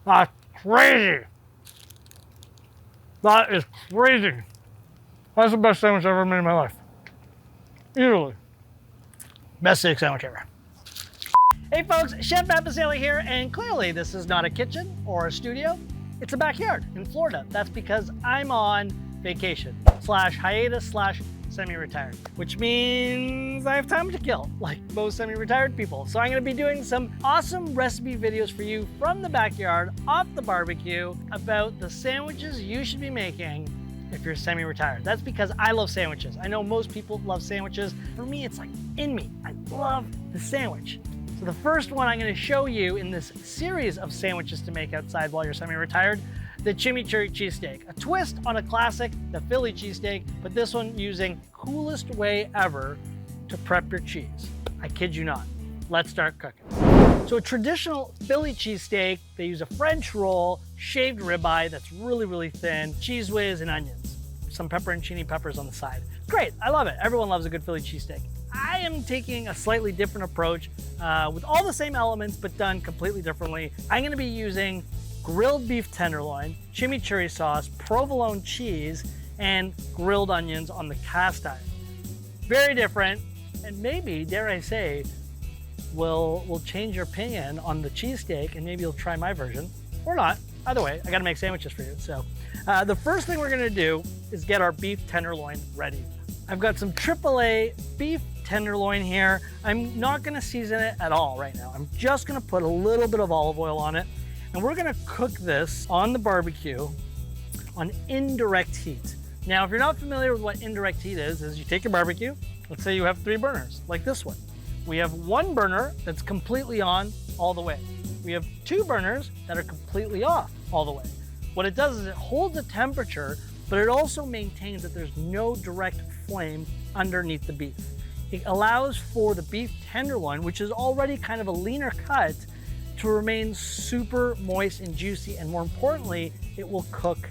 That's crazy. That is crazy. That's the best sandwich I've ever made in my life. Easily. Best steak sandwich ever. Hey folks, Chef Basile here, and clearly this is not a kitchen or a studio. It's a backyard in Florida. That's because I'm on vacation / hiatus / semi-retired, which means I have time to kill, like most semi-retired people. So I'm gonna be doing some awesome recipe videos for you from the backyard, off the barbecue, about the sandwiches you should be making if you're semi-retired. That's because I love sandwiches. I know most people love sandwiches. For me, it's like in me. I love the sandwich. So the first one I'm gonna show you in this series of sandwiches to make outside while you're semi-retired, the Chimichurri Cheesesteak. A twist on a classic, the Philly cheesesteak, but this one using coolest way ever to prep your cheese. I kid you not. Let's start cooking. So a traditional Philly cheesesteak, they use a French roll, shaved ribeye that's really, really thin, Cheese-Wiz and onions. Some pepperoncini peppers on the side. Great, I love it. Everyone loves a good Philly cheesesteak. I am taking a slightly different approach with all the same elements, but done completely differently. I'm gonna be using grilled beef tenderloin, chimichurri sauce, provolone cheese, and grilled onions on the cast iron. Very different, and maybe, dare I say, will change your opinion on the cheesesteak, and maybe you'll try my version, or not. Either way, I gotta make sandwiches for you. So the first thing we're gonna do is get our beef tenderloin ready. I've got some AAA beef tenderloin here. I'm not gonna season it at all right now. I'm just gonna put a little bit of olive oil on it, and we're gonna cook this on the barbecue on indirect heat. Now, if you're not familiar with what indirect heat is you take your barbecue, let's say you have 3 burners, like this one. We have 1 burner that's completely on all the way. We have 2 burners that are completely off all the way. What it does is it holds the temperature, but it also maintains that there's no direct flame underneath the beef. It allows for the beef tenderloin, which is already kind of a leaner cut, to remain super moist and juicy, and more importantly, it will cook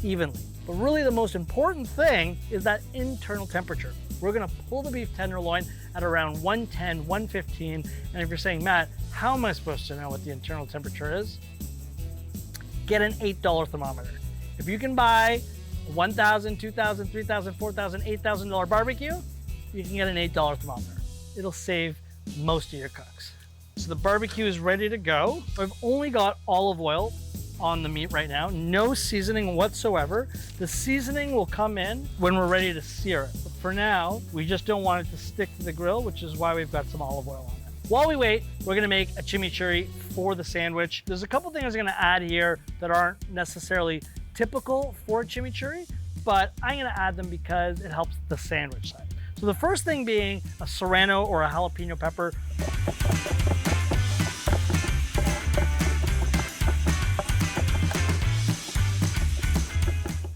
evenly. But really the most important thing is that internal temperature. We're gonna pull the beef tenderloin at around 110, 115, and if you're saying, Matt, how am I supposed to know what the internal temperature is? Get an $8 thermometer. If you can buy a $1,000, $2,000, $3,000, $4,000, $8,000 barbecue, you can get an $8 thermometer. It'll save most of your cooks. So the barbecue is ready to go. I've only got olive oil on the meat right now, no seasoning whatsoever. The seasoning will come in when we're ready to sear it. But for now, we just don't want it to stick to the grill, which is why we've got some olive oil on it. While we wait, we're gonna make a chimichurri for the sandwich. There's a couple things I'm gonna add here that aren't necessarily typical for a chimichurri, but I'm gonna add them because it helps the sandwich side. So the first thing being a serrano or a jalapeno pepper.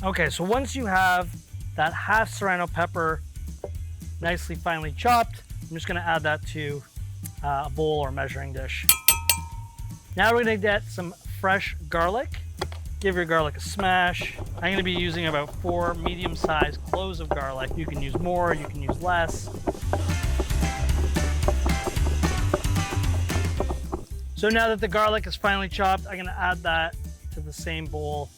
Okay, so once you have that half serrano pepper nicely finely chopped, I'm just gonna add that to a bowl or measuring dish. Now we're gonna get some fresh garlic. Give your garlic a smash. I'm gonna be using about 4 medium-sized cloves of garlic. You can use more, you can use less. So now that the garlic is finely chopped, I'm gonna add that to the same bowl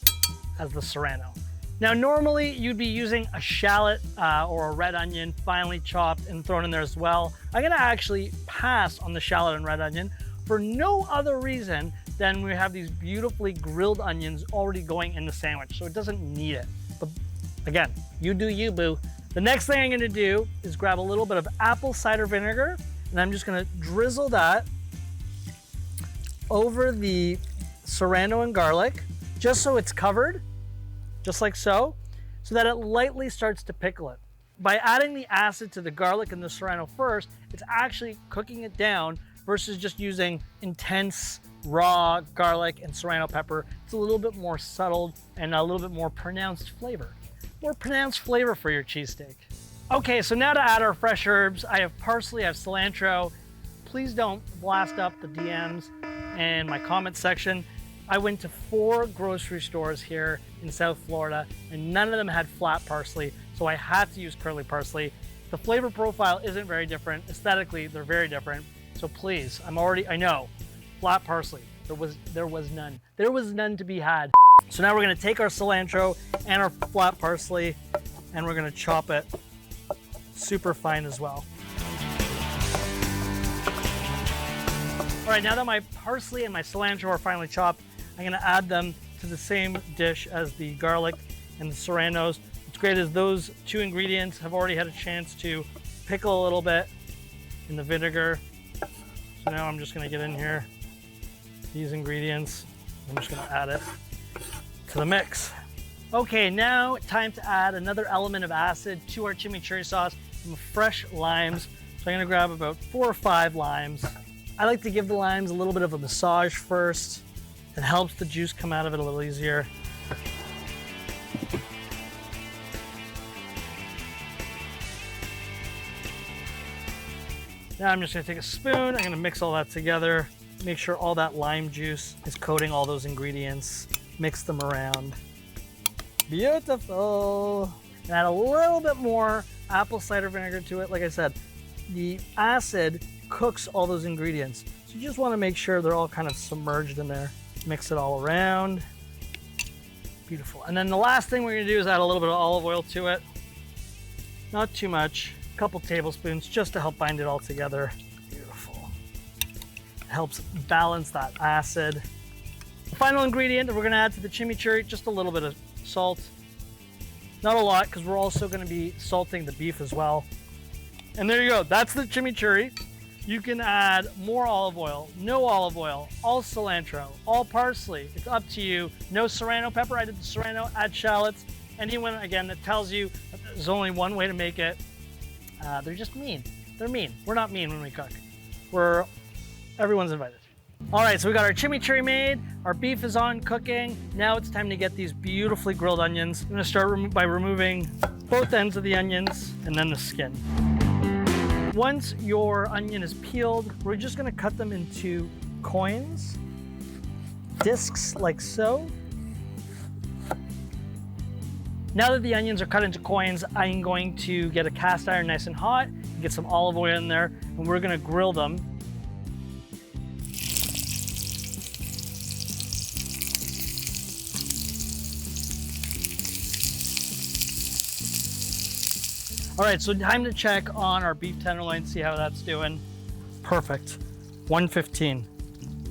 as the serrano. Now, normally you'd be using a shallot or a red onion finely chopped and thrown in there as well. I'm gonna actually pass on the shallot and red onion for no other reason than we have these beautifully grilled onions already going in the sandwich, so it doesn't need it. But again, you do you, boo. The next thing I'm gonna do is grab a little bit of apple cider vinegar, and I'm just gonna drizzle that over the serrano and garlic, just so it's covered, just like so that it lightly starts to pickle it. By adding the acid to the garlic and the serrano first, it's actually cooking it down versus just using intense raw garlic and serrano pepper. It's a little bit more subtle and a little bit more pronounced flavor. More pronounced flavor for your cheesesteak. Okay, so now to add our fresh herbs, I have parsley, I have cilantro. Please don't blast up the DMs and my comment section. I went to 4 grocery stores here in South Florida, and none of them had flat parsley, so I had to use curly parsley. The flavor profile isn't very different. Aesthetically, they're very different. So please, I know, flat parsley. There was none. There was none to be had. So now we're gonna take our cilantro and our flat parsley and we're gonna chop it super fine as well. All right, now that my parsley and my cilantro are finely chopped, I'm gonna add them to the same dish as the garlic and the serranos. What's great is those two ingredients have already had a chance to pickle a little bit in the vinegar. So now I'm just gonna get in here, these ingredients. I'm just gonna add it to the mix. Okay, now time to add another element of acid to our chimichurri sauce, some fresh limes. So I'm gonna grab about 4 or 5 limes. I like to give the limes a little bit of a massage first. It helps the juice come out of it a little easier. Now I'm just gonna take a spoon, I'm gonna mix all that together, make sure all that lime juice is coating all those ingredients, mix them around. Beautiful. And add a little bit more apple cider vinegar to it. Like I said, the acid cooks all those ingredients. So you just wanna make sure they're all kind of submerged in there. Mix it all around. Beautiful. And then the last thing we're gonna do is add a little bit of olive oil to it. Not too much, a couple tablespoons just to help bind it all together. Beautiful. It helps balance that acid. The final ingredient that we're gonna add to the chimichurri, just a little bit of salt. Not a lot, because we're also gonna be salting the beef as well. And there you go, that's the chimichurri. You can add more olive oil, no olive oil, all cilantro, all parsley. It's up to you. No serrano pepper. I did the serrano, add shallots. Anyone, again, that tells you that there's only one way to make it, they're just mean. They're mean. We're not mean when we cook. Everyone's invited. All right, so we got our chimichurri made. Our beef is on cooking. Now it's time to get these beautifully grilled onions. I'm gonna start by removing both ends of the onions and then the skin. Once your onion is peeled, we're just gonna cut them into coins, discs like so. Now that the onions are cut into coins, I'm going to get a cast iron nice and hot, get some olive oil in there, and we're gonna grill them. All right, so time to check on our beef tenderloin, see how that's doing. Perfect, 115.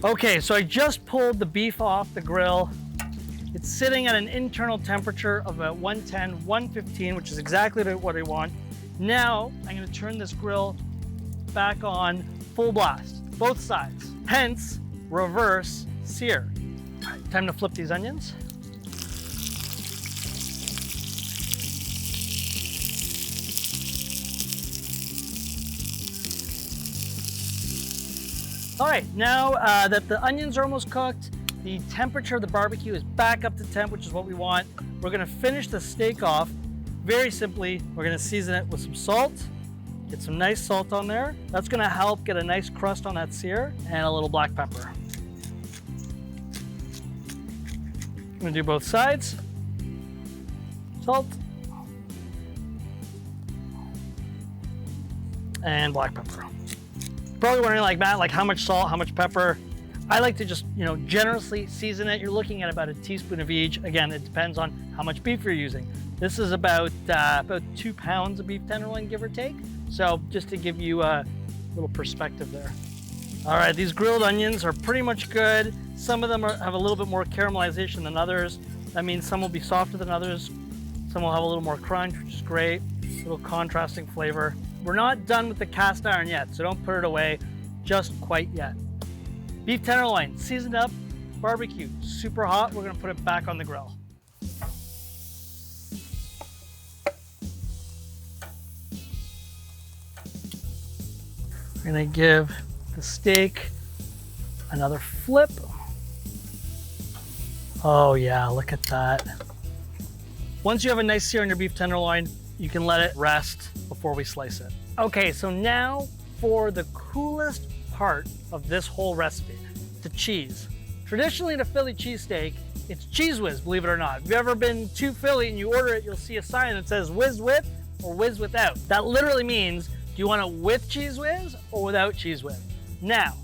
Okay, so I just pulled the beef off the grill. It's sitting at an internal temperature of about 110, 115, which is exactly what I want. Now, I'm gonna turn this grill back on full blast, both sides. Hence, reverse sear. All right, time to flip these onions. All right, now that the onions are almost cooked, the temperature of the barbecue is back up to temp, which is what we want. We're gonna finish the steak off very simply. We're gonna season it with some salt, get some nice salt on there. That's gonna help get a nice crust on that sear, and a little black pepper. I'm gonna do both sides. Salt. And black pepper. Probably wondering like, Matt, like how much salt, how much pepper? I like to just, generously season it. You're looking at about a teaspoon of each. Again, it depends on how much beef you're using. This is about 2 pounds of beef tenderloin, give or take. So just to give you a little perspective there. All right, these grilled onions are pretty much good. Some of them have a little bit more caramelization than others. That means some will be softer than others. Some will have a little more crunch, which is great. A little contrasting flavor. We're not done with the cast iron yet, so don't put it away just quite yet. Beef tenderloin, seasoned up, barbecue, super hot. We're gonna put it back on the grill. We're gonna give the steak another flip. Oh yeah, look at that. Once you have a nice sear on your beef tenderloin, you can let it rest before we slice it. Okay, so now for the coolest part of this whole recipe, the cheese. Traditionally in a Philly cheesesteak, it's Cheese-Wiz, believe it or not. If you've ever been to Philly and you order it, you'll see a sign that says whiz with or whiz without. That literally means, do you want it with Cheese-Wiz or without Cheese-Wiz? Now,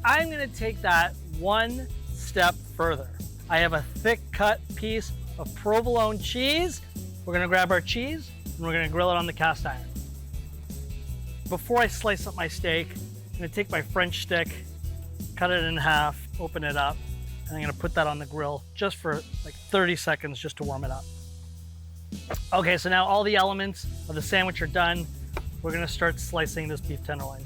I'm gonna take that one step further. I have a thick cut piece of provolone cheese. We're gonna grab our cheese and we're gonna grill it on the cast iron. Before I slice up my steak, I'm gonna take my French stick, cut it in half, open it up, and I'm gonna put that on the grill just for like 30 seconds just to warm it up. Okay, so now all the elements of the sandwich are done. We're gonna start slicing this beef tenderloin.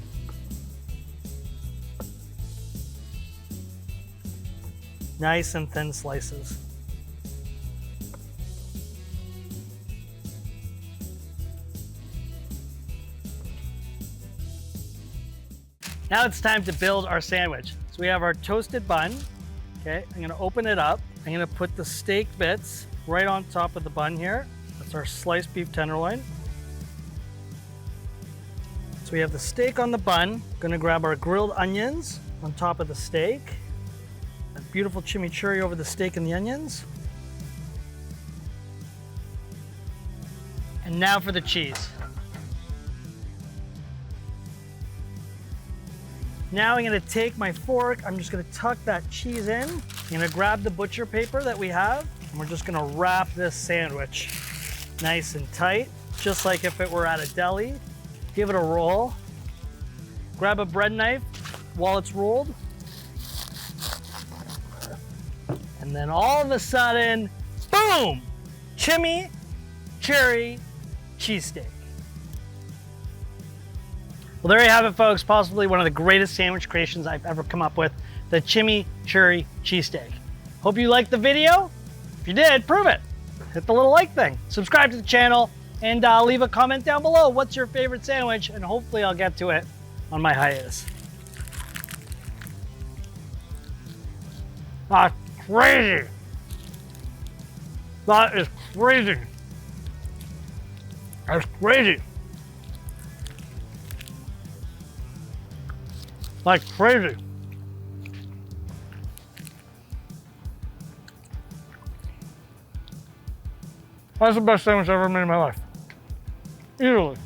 Nice and thin slices. Now it's time to build our sandwich. So we have our toasted bun. Okay, I'm gonna open it up. I'm gonna put the steak bits right on top of the bun here. That's our sliced beef tenderloin. So we have the steak on the bun. Gonna grab our grilled onions on top of the steak. A beautiful chimichurri over the steak and the onions. And now for the cheese. Now I'm gonna take my fork, I'm just gonna tuck that cheese in. I'm gonna grab the butcher paper that we have, and we're just gonna wrap this sandwich nice and tight, just like if it were at a deli. Give it a roll. Grab a bread knife while it's rolled. And then all of a sudden, boom! Chimichurri cheesesteak. Well, there you have it, folks. Possibly one of the greatest sandwich creations I've ever come up with, the Chimichurri Cheesesteak. Hope you liked the video. If you did, prove it. Hit the little like thing. Subscribe to the channel and leave a comment down below. What's your favorite sandwich? And hopefully I'll get to it on my hiatus. That's crazy. That is crazy. That's crazy. Like crazy. That's the best sandwich I've ever made in my life. Easily.